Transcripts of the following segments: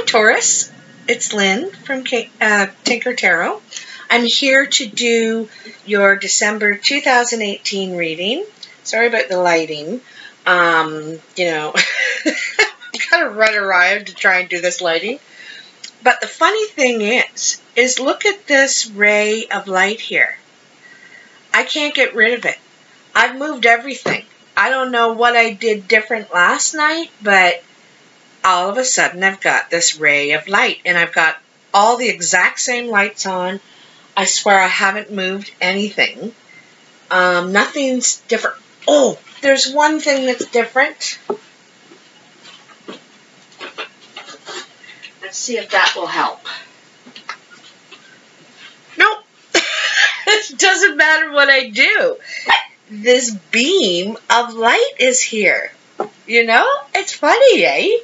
Taurus, it's Lynn from Tinker Tarot. I'm here to do your December 2018 reading. Sorry about the lighting. I've got to run around to try and do this lighting. But the funny thing is look at this ray of light here. I can't get rid of it. I've moved everything. I don't know what I did different last night, but all of a sudden I've got this ray of light, and I've got all the exact same lights on. I swear I haven't moved anything. Nothing's different. Oh, there's one thing that's different. Let's see if that will help. Nope. It doesn't matter what I do. This beam of light is here. You know? It's funny, eh?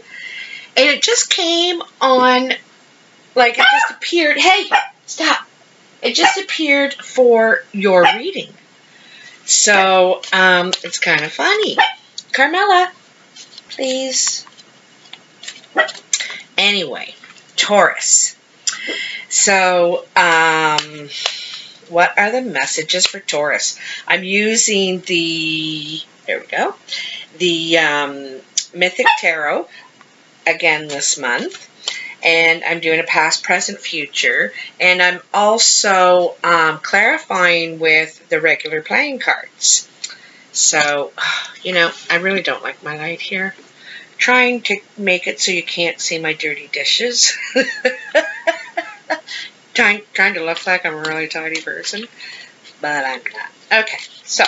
And it just came on, like it just appeared. Hey, stop. It just appeared for your reading. So, it's kind of funny. Carmela, please. Anyway, Taurus. So, what are the messages for Taurus? I'm using the, there we go, the Mythic Tarot again this month. And I'm doing a past, present, future. And I'm also clarifying with the regular playing cards. So, I really don't like my light here. Trying to make it so you can't see my dirty dishes. trying to look like I'm a really tidy person. But I'm not. Okay, so.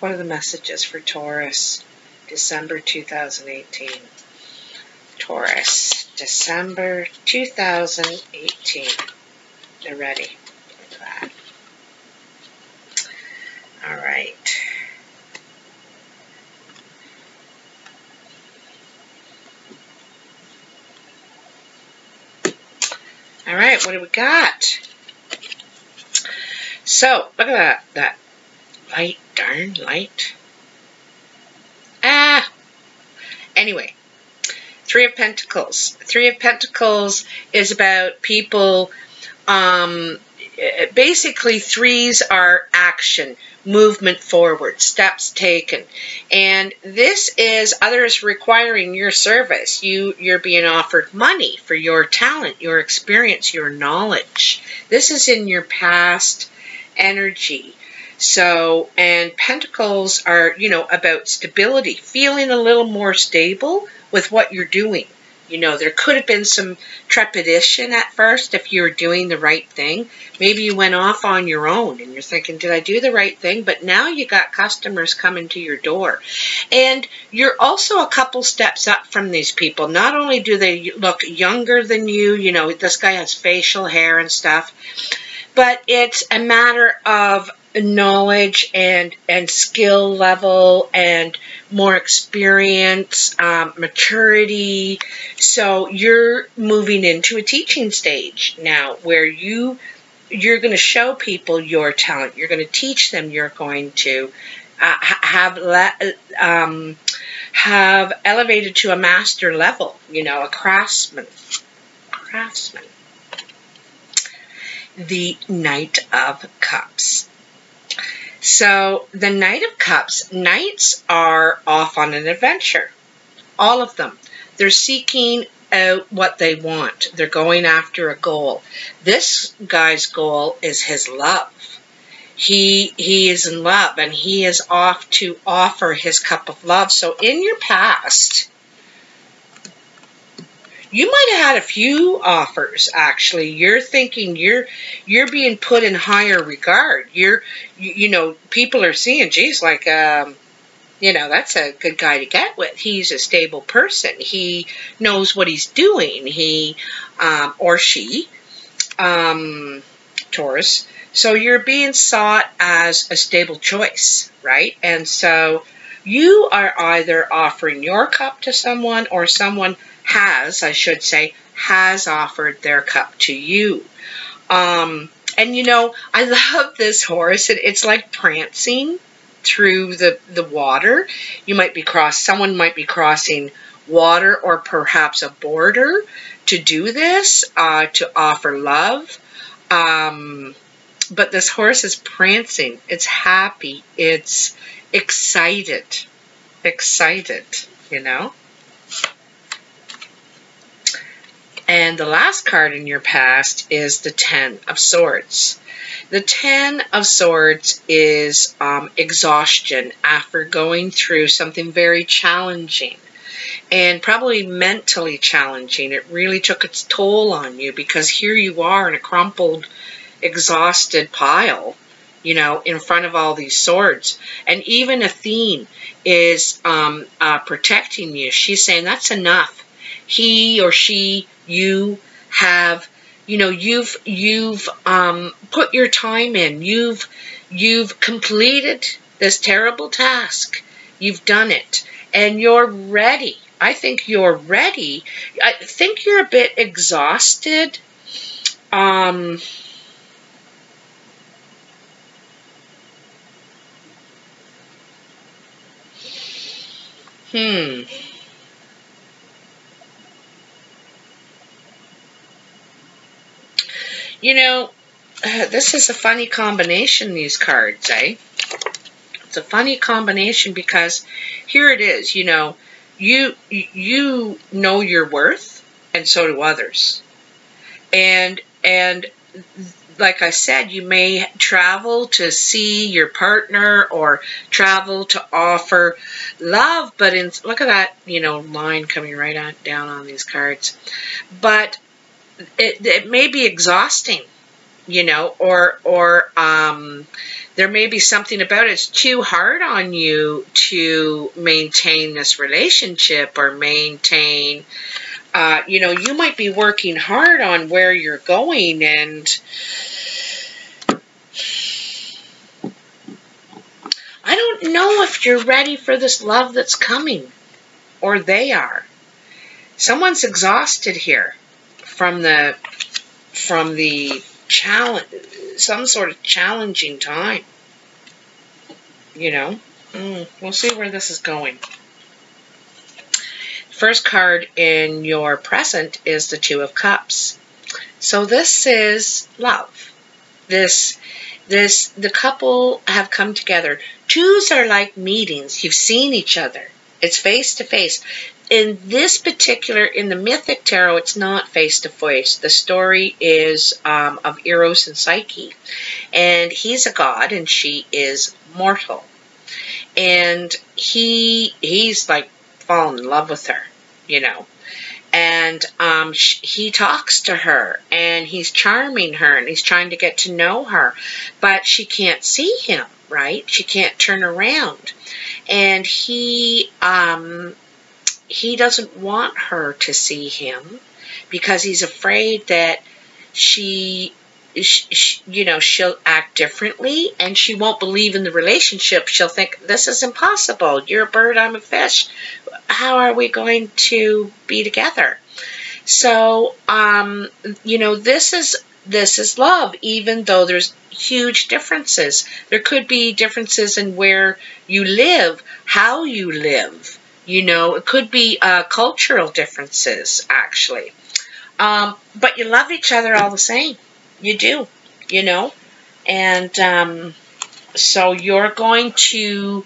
What are the messages for Taurus? December 2018. Taurus, December 2018. They're ready. Look at that. All right. All right, what do we got? So, look at that light, darn light. Anyway, Three of Pentacles. Three of Pentacles is about people, basically threes are action, movement forward, steps taken. And this is others requiring your service. You're being offered money for your talent, your experience, your knowledge. This is in your past energy. So, and Pentacles are, about stability, feeling a little more stable with what you're doing. There could have been some trepidation at first if you were doing the right thing. Maybe you went off on your own and you're thinking, did I do the right thing? But now you got customers coming to your door. And you're also a couple steps up from these people. Not only do they look younger than you, this guy has facial hair and stuff, but it's a matter of knowledge and skill level and more experience, maturity. So you're moving into a teaching stage now where you're going to show people your talent. You're going to teach them. You're going to have elevated to a master level, a craftsman. The Knight of Cups. So the Knight of Cups, knights are off on an adventure. All of them. They're seeking out what they want. They're going after a goal. This guy's goal is his love. He is in love, and he is off to offer his cup of love. So in your past, you might have had a few offers, actually. You're thinking you're being put in higher regard. People are seeing, geez, like, that's a good guy to get with. He's a stable person. He knows what he's doing. He, or she, Taurus. So you're being sought as a stable choice, right? And so you are either offering your cup to someone, or someone has offered their cup to you. And I love this horse. It's like prancing through the water. Someone might be crossing water or perhaps a border to do this, to offer love. But this horse is prancing. It's happy. It's excited. Excited, you know. And the last card in your past is the 10 of Swords. The 10 of Swords is exhaustion after going through something very challenging and probably mentally challenging. It really took its toll on you because here you are in a crumpled, exhausted pile, you know, in front of all these swords. And even Athene is protecting you. She's saying that's enough. He or she, you have, you know, you've put your time in. You've completed this terrible task. You've done it, and you're ready. I think you're ready. I think you're a bit exhausted. You know, this is a funny combination, these cards, eh? It's a funny combination because here it is, you know, you know your worth, and so do others. And like I said, you may travel to see your partner or travel to offer love, but look at that, you know, line coming right down on these cards. But it may be exhausting, you know, or there may be something about it. It's too hard on you to maintain this relationship or maintain, you know, you might be working hard on where you're going, and I don't know if you're ready for this love that's coming, or they are. Someone's exhausted here from the challenge, some sort of challenging time, you know. We'll see where this is going. First card in your present is the Two of Cups. So this is love. The couple have come together. Twos are like meetings. You've seen each other. It's face to face. In this particular, in the Mythic Tarot, it's not face to face. The story is of Eros and Psyche. And he's a god and she is mortal. And he's like fallen in love with her, you know. And he talks to her and he's charming her and he's trying to get to know her. But she can't see him, right? She can't turn around. And he doesn't want her to see him because he's afraid that you know, she'll act differently and she won't believe in the relationship. She'll think, this is impossible. You're a bird, I'm a fish. How are we going to be together? So, you know, this is love, even though there's huge differences. There could be differences in where you live, how you live. You know, it could be cultural differences, actually. But you love each other all the same. You do, you know. And so you're going to,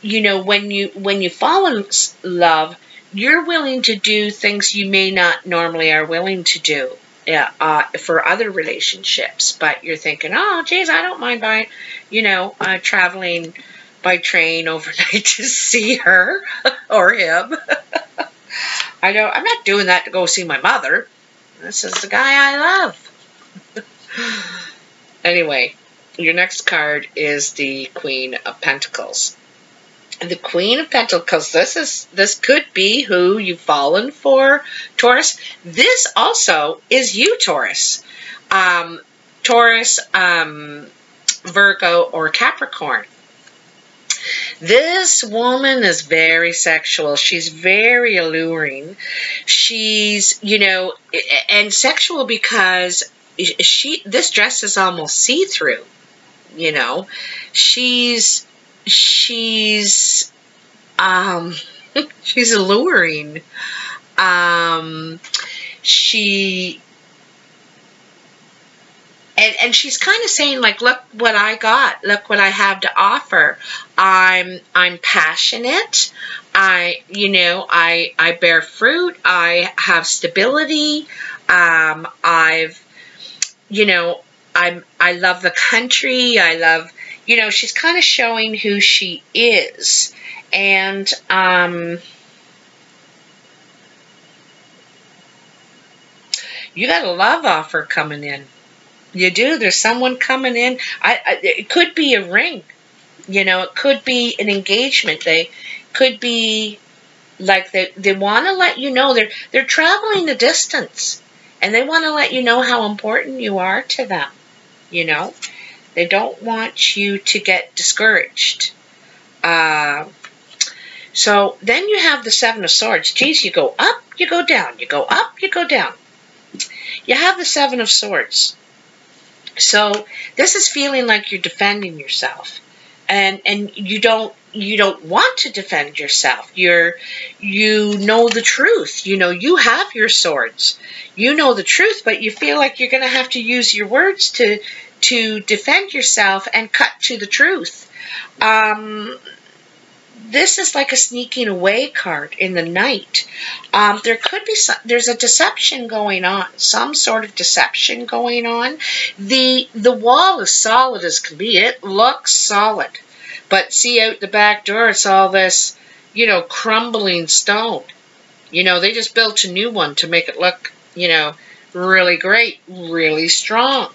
you know, when you fall in love, you're willing to do things you may not normally are willing to do for other relationships. But you're thinking, oh, geez, I don't mind buying, you know, traveling by train overnight to see her or him. I'm not doing that to go see my mother. This is the guy I love. Anyway, your next card is the Queen of Pentacles. The Queen of Pentacles, this could be who you've fallen for, Taurus. This also is you, Taurus. Taurus, Virgo, or Capricorn. This woman is very sexual. She's very alluring. She's, you know, and sexual because this dress is almost see-through, you know. She's She's alluring. She and she's kind of saying, like, look what I got, look what I have to offer. I'm passionate. I bear fruit. I have stability. I love the country. I love, she's kind of showing who she is. And you got a love offer coming in. You do. There's someone coming in. It could be a ring. It could be an engagement. They could be like they want to let you know they're traveling the distance, and they want to let you know how important you are to them. They don't want you to get discouraged. So then you have the Seven of Swords. Geez, you go up, you go down. You go up, you go down. You have the Seven of Swords. So this is feeling like you're defending yourself, and you don't want to defend yourself. You know the truth. You have your swords. You know the truth, but you feel like you're going to have to use your words to defend yourself and cut to the truth. This is like a sneaking away card in the night. There's a deception going on, some sort of deception going on. The wall is solid as can be. It looks solid. But see out the back door, it's all this, crumbling stone. They just built a new one to make it look, really great, really strong.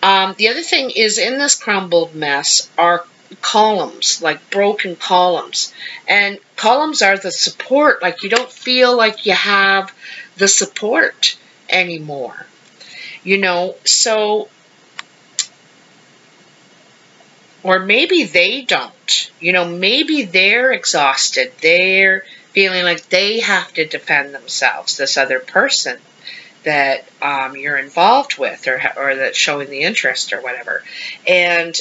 The other thing is, in this crumbled mess are columns, like broken columns. And columns are the support. Like, you don't feel like you have the support anymore. So, or maybe they don't. Maybe they're exhausted. They're feeling like they have to defend themselves, this other person that you're involved with, or that's showing the interest or whatever. And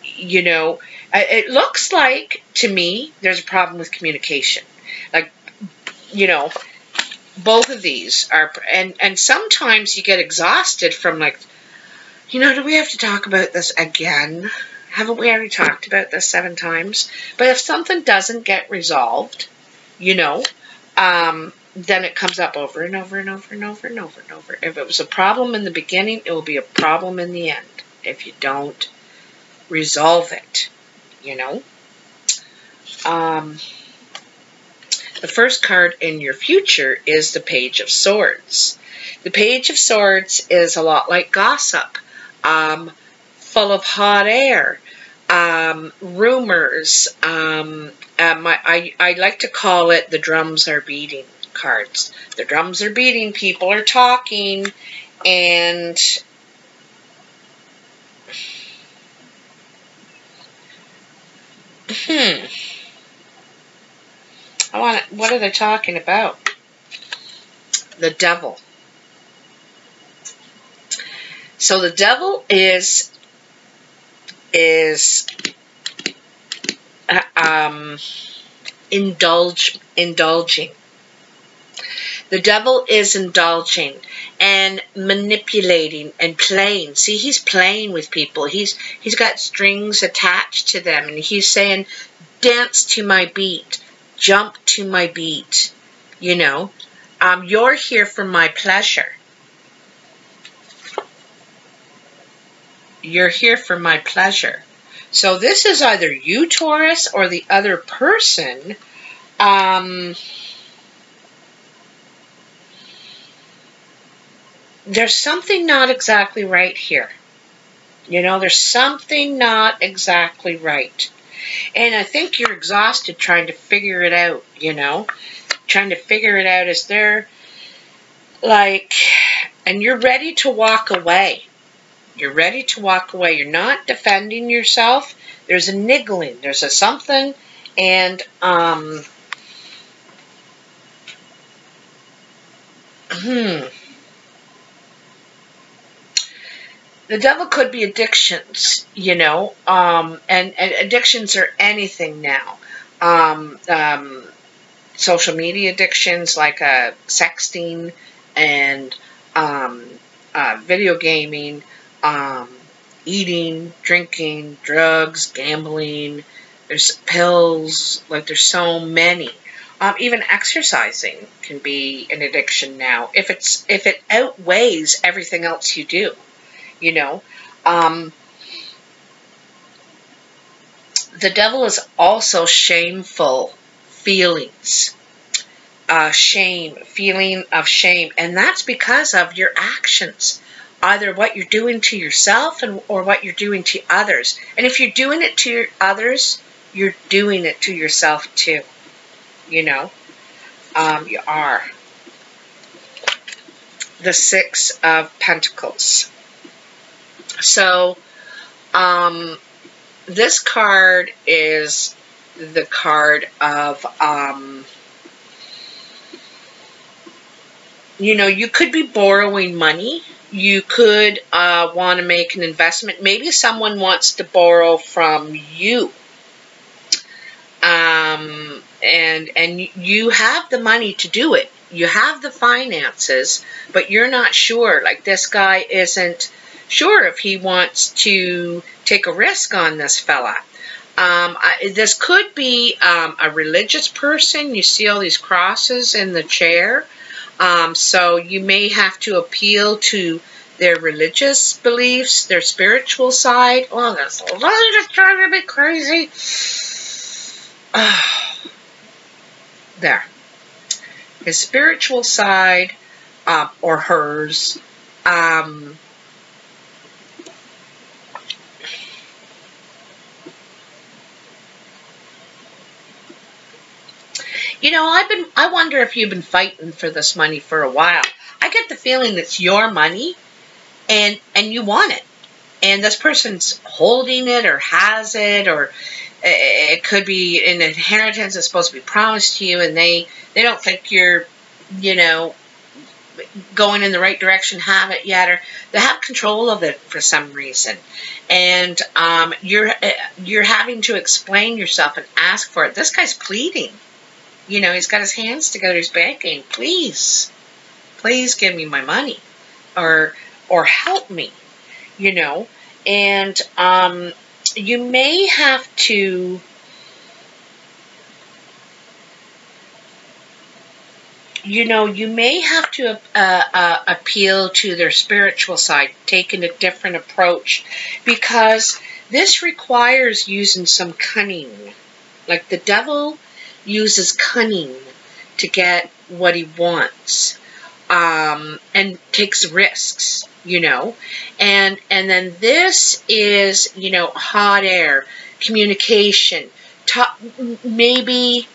it looks like, to me, there's a problem with communication. Like, both of these are, and sometimes you get exhausted from, like, do we have to talk about this again? Haven't we already talked about this 7 times? But if something doesn't get resolved, then it comes up over and over and over and over and over and over. If it was a problem in the beginning, it will be a problem in the end if you don't resolve it. The first card in your future is the Page of Swords. The Page of Swords is a lot like gossip, full of hot air, rumors. I like to call it the drums are beating cards. The drums are beating, people are talking, and what are they talking about? The Devil. So the Devil is indulging. The Devil is indulging and manipulating and playing. See, he's playing with people. He's got strings attached to them, and he's saying, dance to my beat, jump to my beat. You're here for my pleasure. You're here for my pleasure. So this is either you, Taurus, or the other person. There's something not exactly right here. There's something not exactly right. And I think you're exhausted trying to figure it out, Trying to figure it out. Is there, like, and you're ready to walk away. You're ready to walk away. You're not defending yourself. There's a niggling. There's a something. And, the Devil could be addictions, and addictions are anything now. social media addictions like sexting and video gaming, eating, drinking, drugs, gambling. There's pills, like there's so many. Even exercising can be an addiction now if it outweighs everything else you do. You know, the devil is also shameful feelings. Feeling of shame, and that's because of your actions, either what you're doing to yourself or what you're doing to others. And if you're doing it to others, you're doing it to yourself too. You know, you are. The Six of Pentacles. So, this card is the card of, you know, you could be borrowing money. You could want to make an investment. Maybe someone wants to borrow from you. And you have the money to do it. You have the finances, but you're not sure. Like, this guy isn't sure if he wants to take a risk on this fella. This could be a religious person. You see all these crosses in the chair. So you may have to appeal to their religious beliefs, their spiritual side. Oh, that's just driving me crazy. There. His spiritual side, or hers, you know, I wonder if you've been fighting for this money for a while. I get the feeling it's your money and you want it. And this person's holding it or has it, or it could be an inheritance that's supposed to be promised to you, and they don't think you're, you know, going in the right direction, have it yet, or they have control of it for some reason. And you're having to explain yourself and ask for it. This guy's pleading. You know, he's got his hands together, he's begging, please give me my money, or help me, you know. And you may have to, you know, appeal to their spiritual side, taking a different approach, because this requires using some cunning. Like, the devil uses cunning to get what he wants, and takes risks, you know. And then this is, you know, hot air, communication, maybe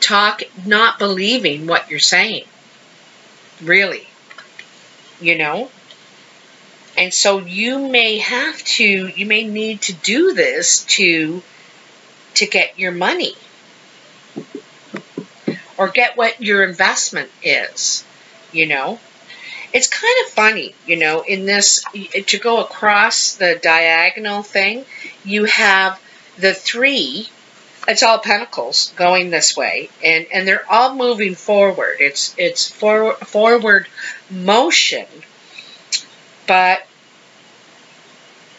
talk, not believing what you're saying, really, you know. And so you may need to do this to get your money, or get what your investment is, you know. It's kind of funny, you know, in this, to go across the diagonal thing, you have the three, it's all pentacles going this way, and they're all moving forward. It's forward motion. But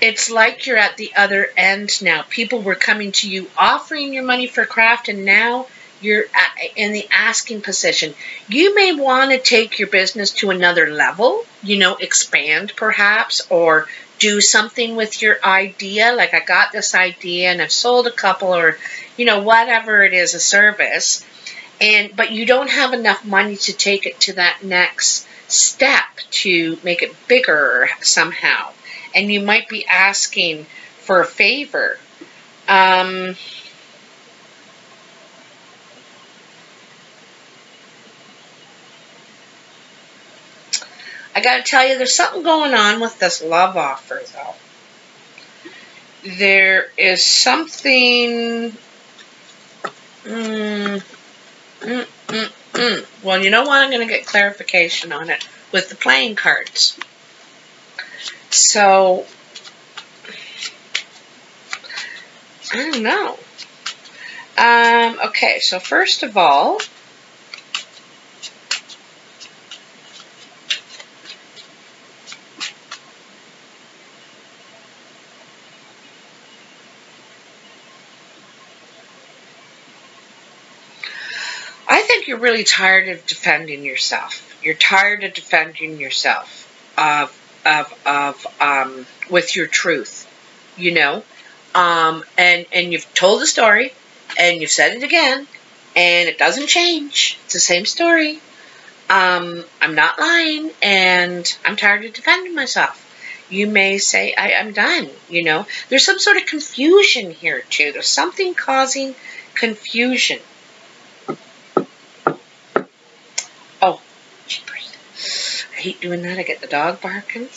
it's like you're at the other end now. People were coming to you offering your money for craft, and now you're in the asking position. You may want to take your business to another level, you know, expand perhaps, or do something with your idea. Like, I got this idea and I've sold a couple, or, you know, whatever it is, a service. But you don't have enough money to take it to that next step to make it bigger somehow, and you might be asking for a favor. I gotta tell you, there's something going on with this love offer, though. There is something. Well, you know what? I'm going to get clarification on it with the playing cards. So, I don't know. Okay, so first of all, I think you're really tired of defending yourself. You're tired of defending yourself with your truth, you know. And you've told the story, and you've said it again, and it doesn't change. It's the same story. I'm not lying, and I'm tired of defending myself. You may say, I'm done, you know. There's some sort of confusion here, too. There's something causing confusion. Oh, jeepers. I hate doing that. I get the dog barking.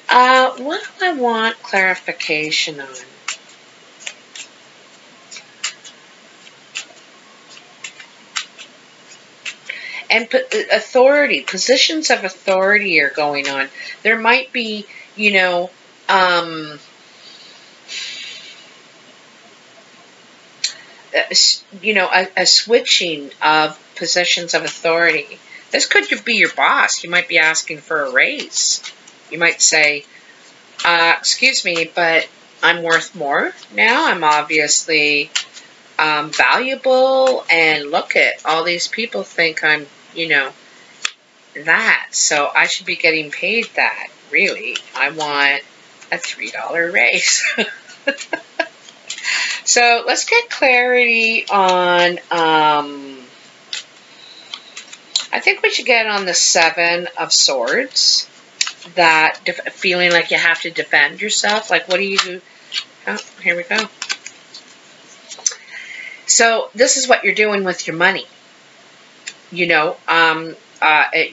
What do I want clarification on? And authority, positions of authority are going on. There might be, you know, a switching of positions of authority. This could be your boss. You might be asking for a raise. You might say, excuse me, but I'm worth more now. I'm obviously valuable, and look at all these people think I'm, you know, that. So I should be getting paid that. Really, I want a $3 raise. So let's get clarity on, I think we should get on the 7 of Swords. That feeling like you have to defend yourself. Like, what do you do? Oh, here we go. So this is what you're doing with your money. You know,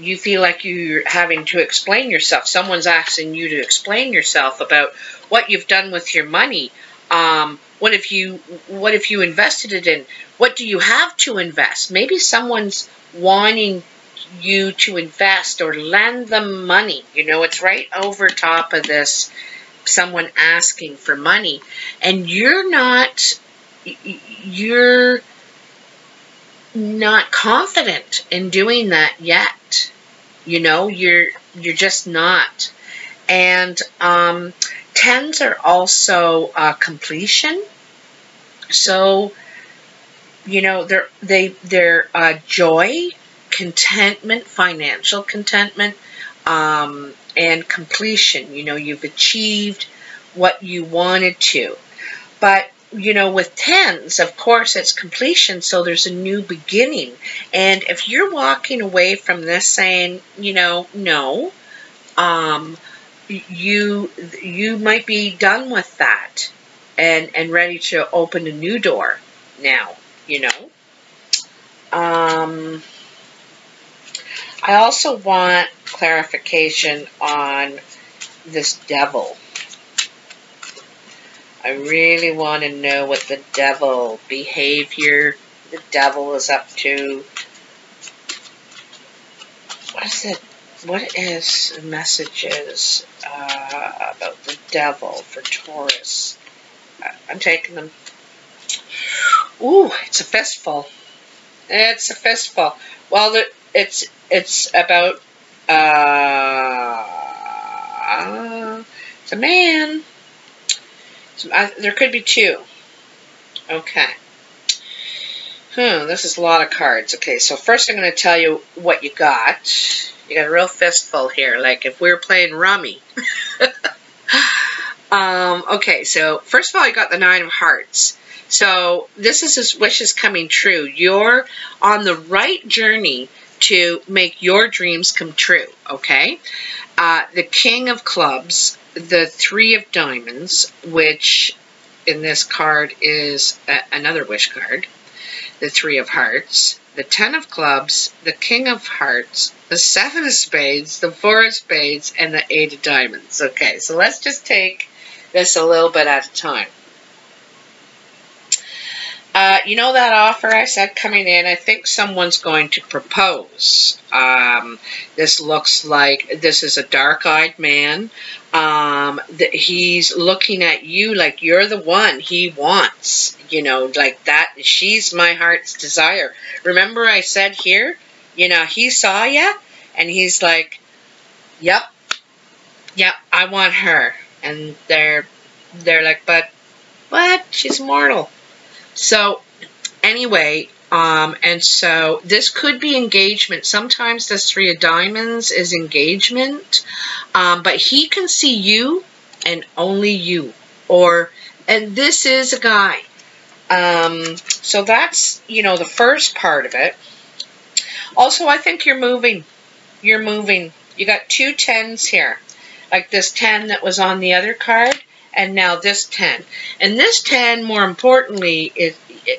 you feel like you're having to explain yourself. Someone's asking you to explain yourself about what you've done with your money. What if you invested it in? What do you have to invest? Maybe someone's wanting you to invest or lend them money. You know, it's right over top of this, someone asking for money, and you're not confident in doing that yet. You know, you're just not. And 10s are also completion. So, you know, they're joy, contentment, financial contentment, and completion. You know, you've achieved what you wanted to. But, you know, with 10s, of course, it's completion, so there's a new beginning. And if you're walking away from this saying, you know, no, you might be done with that and ready to open a new door now, you know. I also want clarification on this devil. I really want to know what the devil behavior, the devil is up to. What is it? What is the messages about the devil for Taurus? I'm taking them. Ooh, it's a fistful. It's a fistful. Well, it's about it's a man. There could be 2. Okay. This is a lot of cards. Okay, so first I'm going to tell you what you got. You got a real fistful here, like if we were playing rummy. Okay, so first of all, you got the 9 of Hearts. So this is his wishes coming true. You're on the right journey to make your dreams come true, okay? The King of Clubs, the 3 of Diamonds, which in this card is another wish card, the 3 of Hearts, the 10 of Clubs, the King of Hearts, the 7 of Spades, the 4 of Spades, and the 8 of Diamonds. Okay, so let's just take this a little bit at a time. You know that offer I said coming in? I think someone's going to propose. This looks like this is a dark-eyed man. He's looking at you like you're the one he wants. You know, like that. She's my heart's desire. Remember I said here, you know, he saw you and he's like, yep, I want her. And they're like, but what? She's mortal. So anyway, and so this could be engagement. Sometimes this 3 of diamonds is engagement, but he can see you and only you. And this is a guy. So that's, you know, the first part of it. Also, I think you're moving. You're moving. You got 2 10s here. Like this 10 that was on the other card. And now this 10. And this 10, more importantly,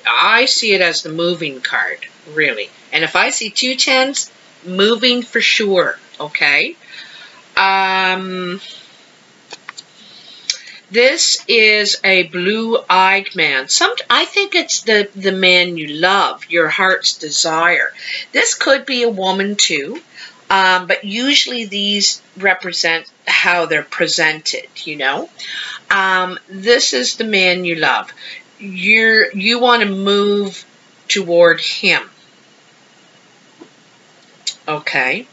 I see it as the moving card, really. And if I see 2 10s, moving for sure, okay? This is a blue-eyed man. I think it's the man you love, your heart's desire. This could be a woman too. But usually these represent how they're presented, you know. This is the man you love. You want to move toward him. Okay.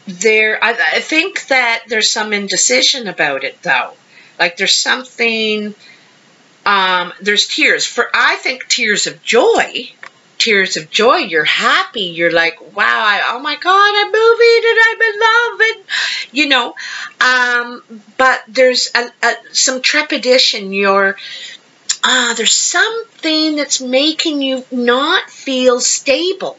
I think that there's some indecision about it, though. Like there's something, there's tears. I think tears of joy. Tears of joy. You're happy. You're like, wow, oh my God, I'm moving and I'm in love. And, you know, but there's some trepidation. There's something that's making you not feel stable.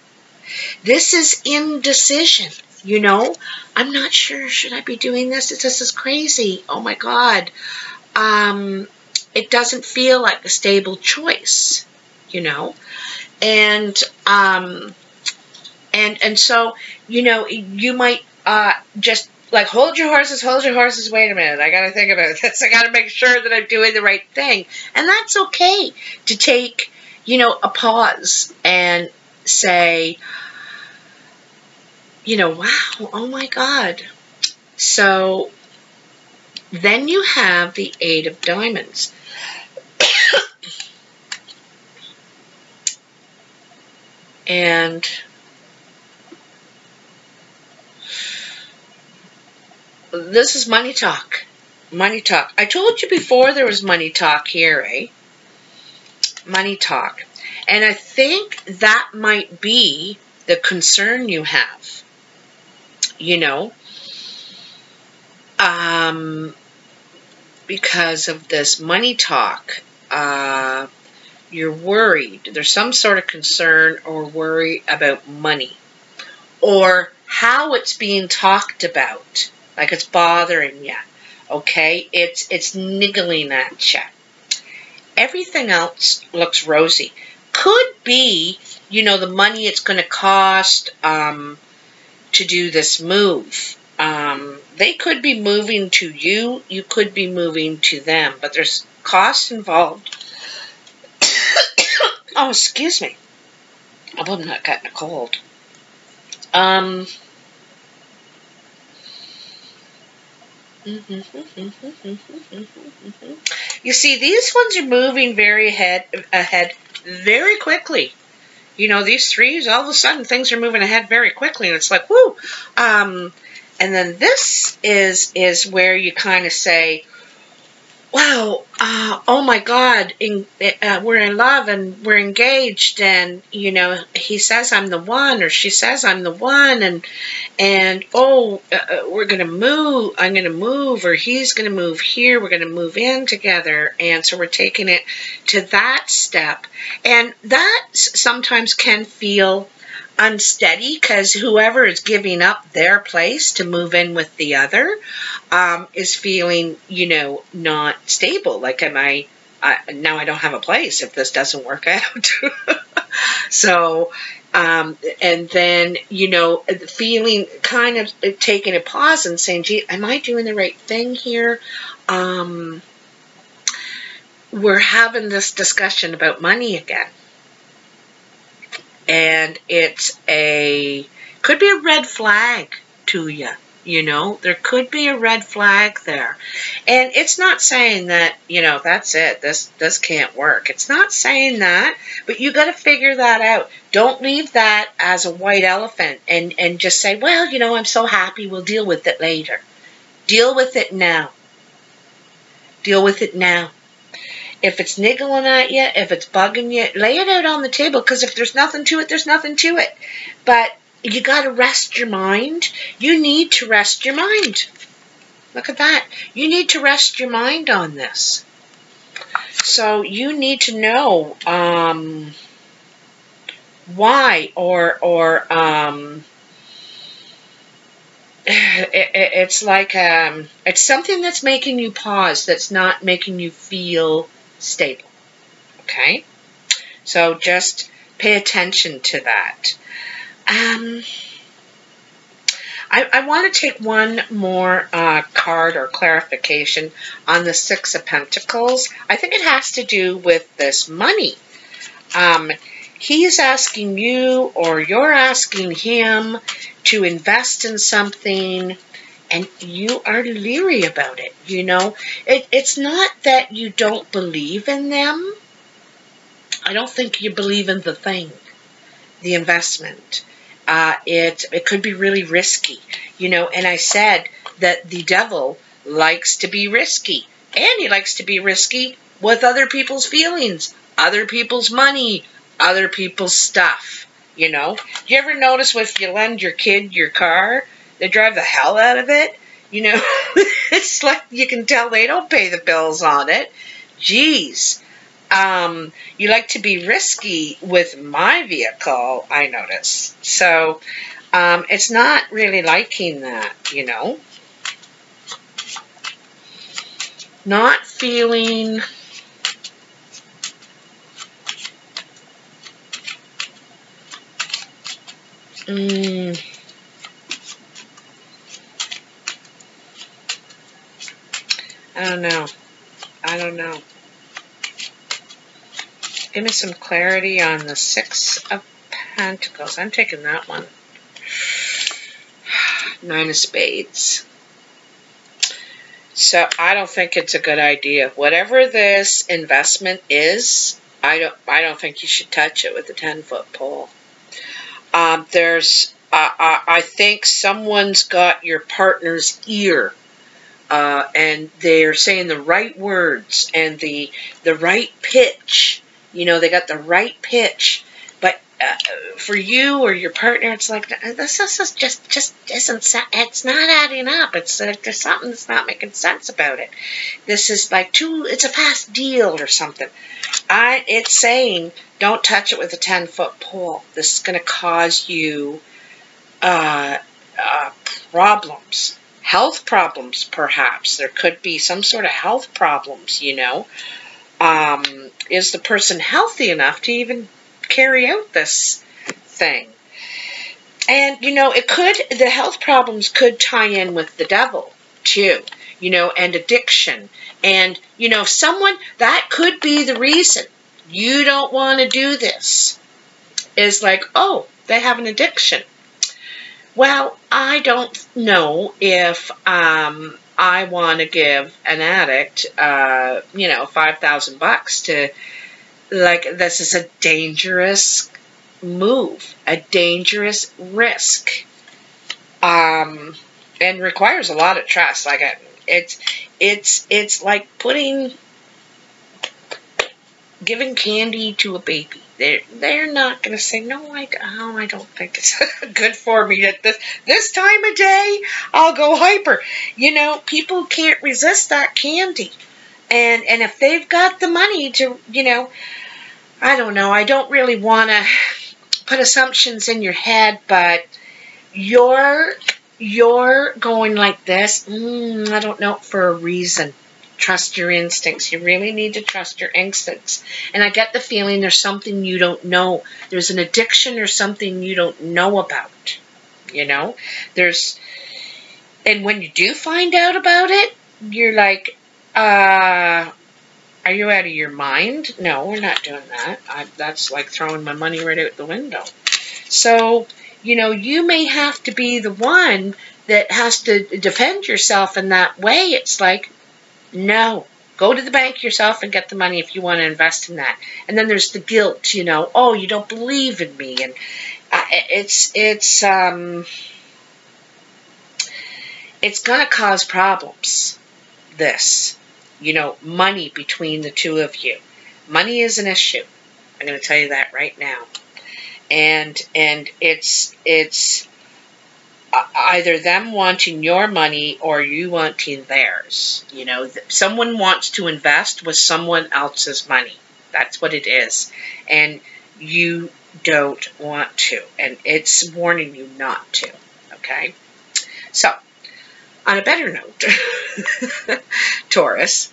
This is indecision, you know. I'm not sure. Should I be doing this? This is crazy. Oh my God. It doesn't feel like a stable choice, you know. And so, you know, you might just like hold your horses, wait a minute, I gotta think about this, I gotta make sure that I'm doing the right thing. And that's okay to take, you know, a pause and say, you know, wow, oh my God. So then you have the 8 of diamonds. And this is money talk. Money talk. I told you before there was money talk here, eh? Money talk. And I think that might be the concern you have. You know? Because of this money talk. You're worried. There's some sort of concern or worry about money. Or how it's being talked about. Like it's bothering you. Okay? It's niggling at you. Everything else looks rosy. Could be, you know, the money it's going to cost to do this move. They could be moving to you. You could be moving to them. But there's costs involved. Oh, excuse me. I hope I'm not getting a cold. You see, these ones are moving very ahead very quickly. You know, these 3s, all of a sudden, things are moving ahead very quickly. And it's like, whoo. And then this is where you kind of say, wow, oh my God, we're in love and we're engaged, and you know, he says I'm the one, or she says I'm the one, and oh, we're gonna move, I'm gonna move, or he's gonna move here, we're gonna move in together, and so we're taking it to that step, and that sometimes can feel unsteady because whoever is giving up their place to move in with the other is feeling, you know, not stable. Like, now I don't have a place if this doesn't work out. So, and then, you know, feeling kind of taking a pause and saying, gee, am I doing the right thing here? we're having this discussion about money again. And could be a red flag to you. You know, there could be a red flag there. And it's not saying that, you know, that's it. This can't work. It's not saying that, but you got to figure that out. Don't leave that as a white elephant and just say, well, you know, I'm so happy, we'll deal with it later. Deal with it now. Deal with it now. If it's niggling at you, if it's bugging you, lay it out on the table, because if there's nothing to it, there's nothing to it. But you got to rest your mind. You need to rest your mind. Look at that. You need to rest your mind on this. So you need to know why, or it's like it's something that's making you pause, that's not making you feel stable. Okay? So just pay attention to that. I want to take one more card or clarification on the Six of Pentacles. I think it has to do with this money. He's asking you, or you're asking him, to invest in something, and you are leery about it. You know, it's not that you don't believe in them. I don't think you believe in the thing, the investment. It could be really risky, you know, and I said that the devil likes to be risky, and he likes to be risky with other people's feelings, other people's money, other people's stuff, you know. You ever notice if you lend your kid your car, they drive the hell out of it, you know? It's like you can tell they don't pay the bills on it. Geez. You like to be risky with my vehicle, I notice. So, it's not really liking that, you know. Not feeling I don't know. Give me some clarity on the Six of Pentacles. I'm taking that one. Nine of Spades. So I don't think it's a good idea. Whatever this investment is, I don't think you should touch it with a 10-foot pole. I think someone's got your partner's ear. And they're saying the right words and the right pitch. You know, they got the right pitch. But for you or your partner, it's like, this is just isn't, it's not adding up. It's like there's something that's not making sense about it. This is like it's a fast deal or something. It's saying, don't touch it with a 10-foot pole. This is going to cause you problems. Health problems, perhaps. There could be some sort of health problems, you know. Is the person healthy enough to even carry out this thing? And, you know, the health problems could tie in with the devil, too, you know, and addiction. And, you know, that could be the reason you don't want to do this. Is like, oh, they have an addiction. Well, I don't know if I want to give an addict, you know, $5,000 to, like, this is a dangerous move, a dangerous risk, and requires a lot of trust. Like, it's like giving candy to a baby. They're not going to say, no, I don't think it's good for me at this time of day. I'll go hyper. You know, people can't resist that candy. And if they've got the money to, you know, I don't know. I don't really want to put assumptions in your head, but you're going like this, I don't know, for a reason. Trust your instincts. You really need to trust your instincts. And I get the feeling there's something you don't know. There's an addiction or something you don't know about. You know? And when you do find out about it, you're like, Are you out of your mind? No, we're not doing that. That's like throwing my money right out the window. So, you know, you may have to be the one that has to defend yourself in that way. It's like, no, go to the bank yourself and get the money if you want to invest in that. And then there's the guilt, you know, oh, you don't believe in me. And it's going to cause problems, this. You know, money between the two of you. Money is an issue. I'm going to tell you that right now. And it's either them wanting your money or you wanting theirs. You know, someone wants to invest with someone else's money. That's what it is. And you don't want to. And it's warning you not to. Okay? So, on a better note, Taurus,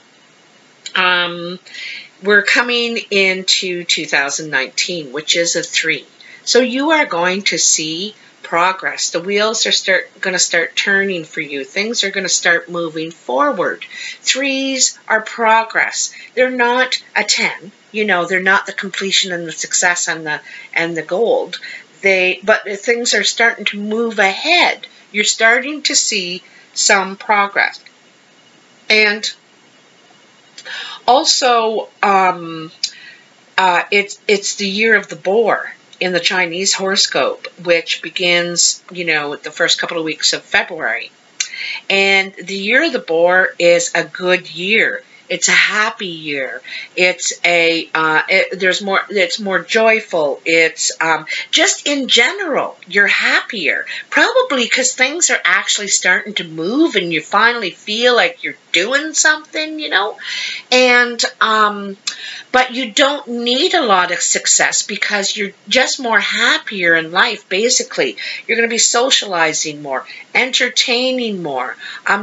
we're coming into 2019, which is a 3. So you are going to see progress. The wheels are going to start turning for you. Things are going to start moving forward. 3s are progress. They're not a 10. You know, they're not the completion and the success and the gold. But things are starting to move ahead. You're starting to see some progress. And also, it's the year of the boar in the Chinese horoscope, which begins, you know, the first couple of weeks of February. And the year of the boar is a good year. It's a happy year. It's it's more joyful. It's just in general, you're happier. Probably because things are actually starting to move and you finally feel like you're doing something, you know. And but you don't need a lot of success because you're just more happier in life, basically. You're going to be socializing more, entertaining more,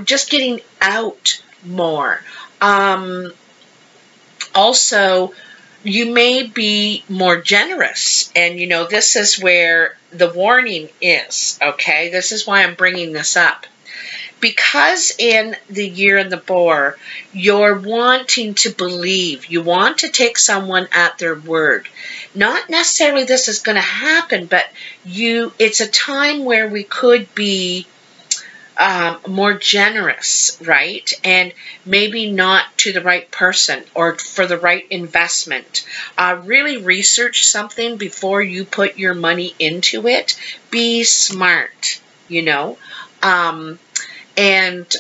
just getting out more. Also, you may be more generous, and you know, this is where the warning is, okay? This is why I'm bringing this up. Because in the year in the boar, you're wanting to believe, you want to take someone at their word. Not necessarily this is going to happen, but it's a time where we could be more generous, right? And maybe not to the right person or for the right investment. Really research something before you put your money into it. Be smart, you know. And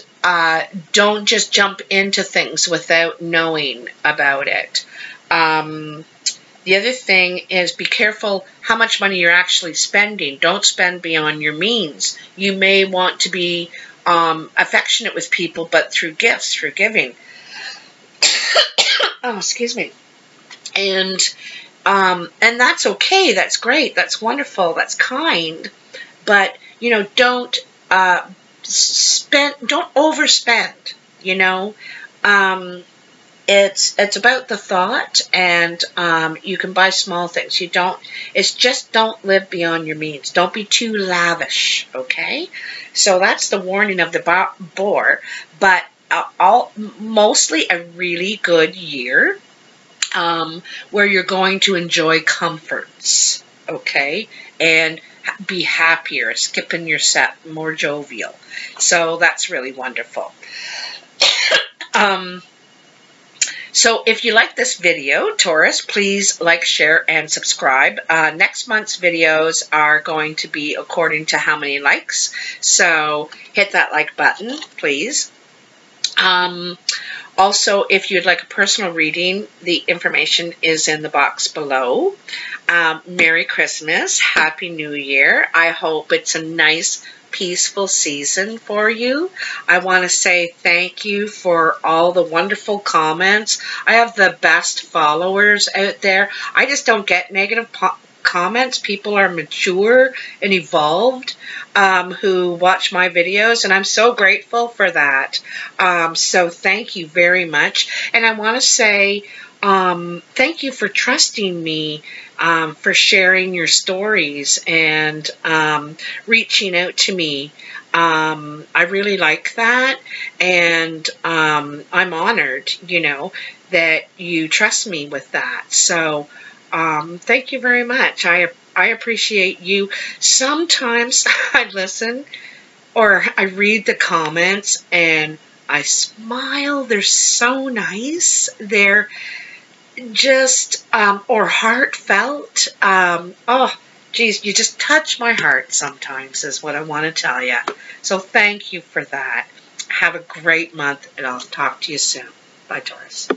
don't just jump into things without knowing about it. The other thing is be careful how much money you're actually spending. Don't spend beyond your means. You may want to be affectionate with people, but through gifts, through giving. Oh, excuse me. And that's okay. That's great. That's wonderful. That's kind. But, you know, don't overspend, you know. It's about the thought, and you can buy small things. Don't live beyond your means. Don't be too lavish, okay? So that's the warning of the boar, but mostly a really good year where you're going to enjoy comforts, okay? And be happier, skipping your set, more jovial. So that's really wonderful. So if you like this video, Taurus, please like, share, and subscribe. Next month's videos are going to be according to how many likes. So hit that like button, please. Also, if you'd like a personal reading, the information is in the box below. Merry Christmas. Happy New Year. I hope it's a nice, peaceful season for you. I want to say thank you for all the wonderful comments. I have the best followers out there. I just don't get negative comments. People are mature and evolved who watch my videos, and I'm so grateful for that. So thank you very much. And I want to say thank you for trusting me, for sharing your stories and reaching out to me. I really like that, and I'm honored, you know, that you trust me with that. So thank you very much. I appreciate you. Sometimes I listen or I read the comments and I smile. They're so nice. They're just, or heartfelt. Oh, geez, you just touch my heart sometimes is what I want to tell you. So thank you for that. Have a great month, and I'll talk to you soon. Bye, Taurus.